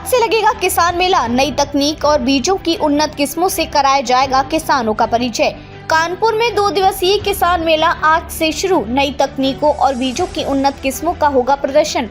से लगेगा किसान मेला। नई तकनीक और बीजों की उन्नत किस्मों से कराया जाएगा किसानों का परिचय। कानपुर में 2 दिवसीय किसान मेला आज से शुरू। नई तकनीकों और बीजों की उन्नत किस्मों का होगा प्रदर्शन।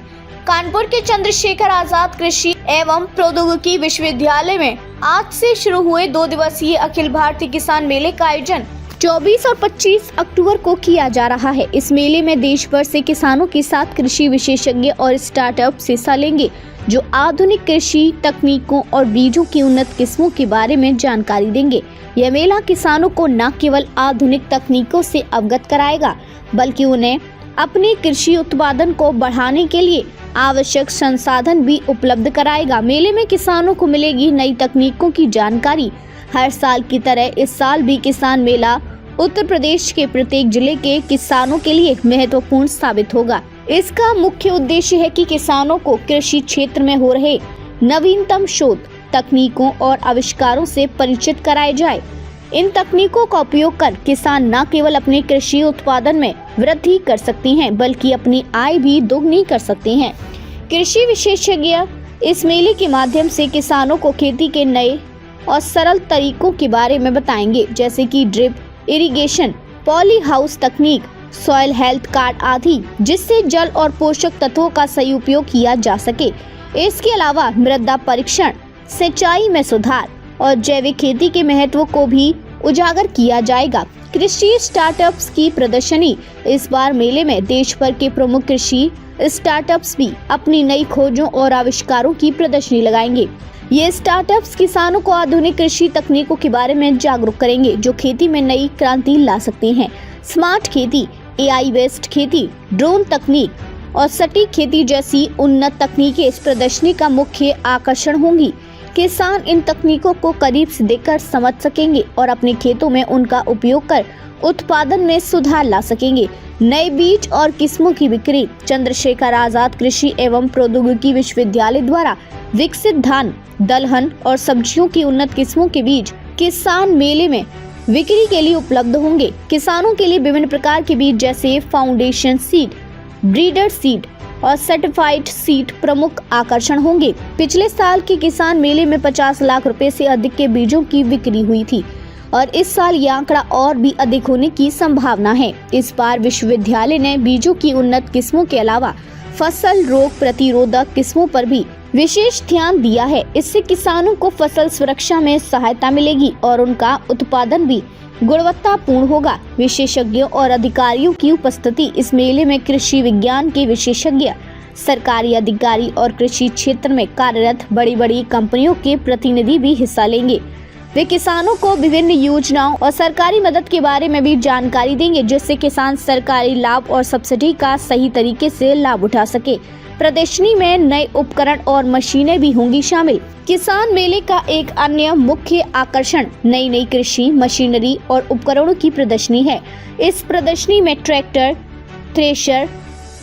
कानपुर के चंद्रशेखर आजाद कृषि एवं प्रौद्योगिकी विश्वविद्यालय में आज से शुरू हुए 2 दिवसीय अखिल भारतीय किसान मेले का आयोजन 24 और 25 अक्टूबर को किया जा रहा है। इस मेले में देश भर से किसानों के साथ कृषि विशेषज्ञ और स्टार्टअप हिस्सा लेंगे, जो आधुनिक कृषि तकनीकों और बीजों की उन्नत किस्मों के बारे में जानकारी देंगे। यह मेला किसानों को न केवल आधुनिक तकनीकों से अवगत कराएगा, बल्कि उन्हें अपने कृषि उत्पादन को बढ़ाने के लिए आवश्यक संसाधन भी उपलब्ध कराएगा। मेले में किसानों को मिलेगी नई तकनीकों की जानकारी। हर साल की तरह इस साल भी किसान मेला उत्तर प्रदेश के प्रत्येक जिले के किसानों के लिए महत्वपूर्ण साबित होगा। इसका मुख्य उद्देश्य है कि किसानों को कृषि क्षेत्र में हो रहे नवीनतम शोध, तकनीकों और आविष्कारों से परिचित कराया जाए। इन तकनीकों का उपयोग कर किसान न केवल अपने कृषि उत्पादन में वृद्धि कर सकते हैं, बल्कि अपनी आय भी दोगुनी कर सकते हैं। कृषि विशेषज्ञ इस मेले के माध्यम से किसानों को खेती के नए और सरल तरीकों के बारे में बताएंगे, जैसे कि ड्रिप इरिगेशन, पॉली हाउस तकनीक, सॉइल हेल्थ कार्ड आदि, जिससे जल और पोषक तत्वों का सही उपयोग किया जा सके। इसके अलावा मृदा परीक्षण, सिंचाई में सुधार और जैविक खेती के महत्व को भी उजागर किया जाएगा। कृषि स्टार्टअप्स की प्रदर्शनी। इस बार मेले में देश भर के प्रमुख कृषि स्टार्टअप्स भी अपनी नई खोजों और आविष्कारों की प्रदर्शनी लगाएंगे। ये स्टार्टअप्स किसानों को आधुनिक कृषि तकनीकों के बारे में जागरूक करेंगे, जो खेती में नई क्रांति ला सकते हैं। स्मार्ट खेती, AI बेस्ड खेती, ड्रोन तकनीक और सटीक खेती जैसी उन्नत तकनीकें इस प्रदर्शनी का मुख्य आकर्षण होंगी। किसान इन तकनीकों को करीब से देखकर समझ सकेंगे और अपने खेतों में उनका उपयोग कर उत्पादन में सुधार ला सकेंगे। नए बीज और किस्मों की बिक्री। चंद्रशेखर आजाद कृषि एवं प्रौद्योगिकी विश्वविद्यालय द्वारा विकसित धान, दलहन और सब्जियों की उन्नत किस्मों के बीज किसान मेले में बिक्री के लिए उपलब्ध होंगे। किसानों के लिए विभिन्न प्रकार के बीज जैसे फाउंडेशन सीड, ब्रीडर सीड और सर्टिफाइड सीड प्रमुख आकर्षण होंगे। पिछले साल के किसान मेले में 50 लाख रुपए से अधिक के बीजों की बिक्री हुई थी और इस साल यह आंकड़ा और भी अधिक होने की संभावना है। इस बार विश्वविद्यालय ने बीजों की उन्नत किस्मों के अलावा फसल रोग प्रतिरोधक किस्मों पर भी विशेष ध्यान दिया है। इससे किसानों को फसल सुरक्षा में सहायता मिलेगी और उनका उत्पादन भी गुणवत्तापूर्ण होगा। विशेषज्ञों और अधिकारियों की उपस्थिति। इस मेले में कृषि विज्ञान के विशेषज्ञ, सरकारी अधिकारी और कृषि क्षेत्र में कार्यरत बड़ी कंपनियों के प्रतिनिधि भी हिस्सा लेंगे। वे किसानों को विभिन्न योजनाओं और सरकारी मदद के बारे में भी जानकारी देंगे, जिससे किसान सरकारी लाभ और सब्सिडी का सही तरीके से लाभ उठा सके। प्रदर्शनी में नए उपकरण और मशीनें भी होंगी शामिल। किसान मेले का एक अन्य मुख्य आकर्षण नई कृषि मशीनरी और उपकरणों की प्रदर्शनी है। इस प्रदर्शनी में ट्रैक्टर, थ्रेशर,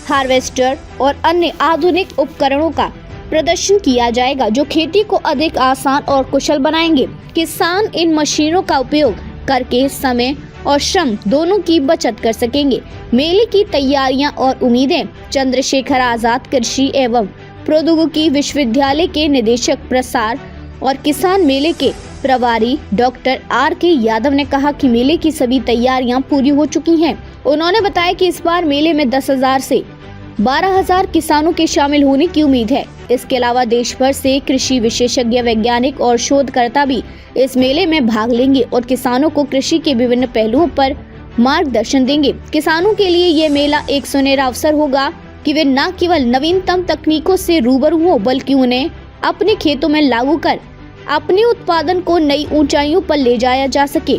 हार्वेस्टर और अन्य आधुनिक उपकरणों का प्रदर्शन किया जाएगा, जो खेती को अधिक आसान और कुशल बनाएंगे। किसान इन मशीनों का उपयोग करके समय और श्रम दोनों की बचत कर सकेंगे। मेले की तैयारियां और उम्मीदें। चंद्रशेखर आजाद कृषि एवं प्रौद्योगिकी विश्वविद्यालय के निदेशक प्रसार और किसान मेले के प्रभारी डॉक्टर RK यादव ने कहा कि मेले की सभी तैयारियां पूरी हो चुकी हैं। उन्होंने बताया कि इस बार मेले में 10,000 से 12,000 किसानों के शामिल होने की उम्मीद है। इसके अलावा देश भर से कृषि विशेषज्ञ, वैज्ञानिक और शोधकर्ता भी इस मेले में भाग लेंगे और किसानों को कृषि के विभिन्न पहलुओं पर मार्गदर्शन देंगे। किसानों के लिए ये मेला एक सुनहरा अवसर होगा कि वे न केवल नवीनतम तकनीकों से रूबरू हो, बल्कि उन्हें अपने खेतों में लागू कर अपने उत्पादन को नई ऊंचाइयों पर ले जाया जा सके।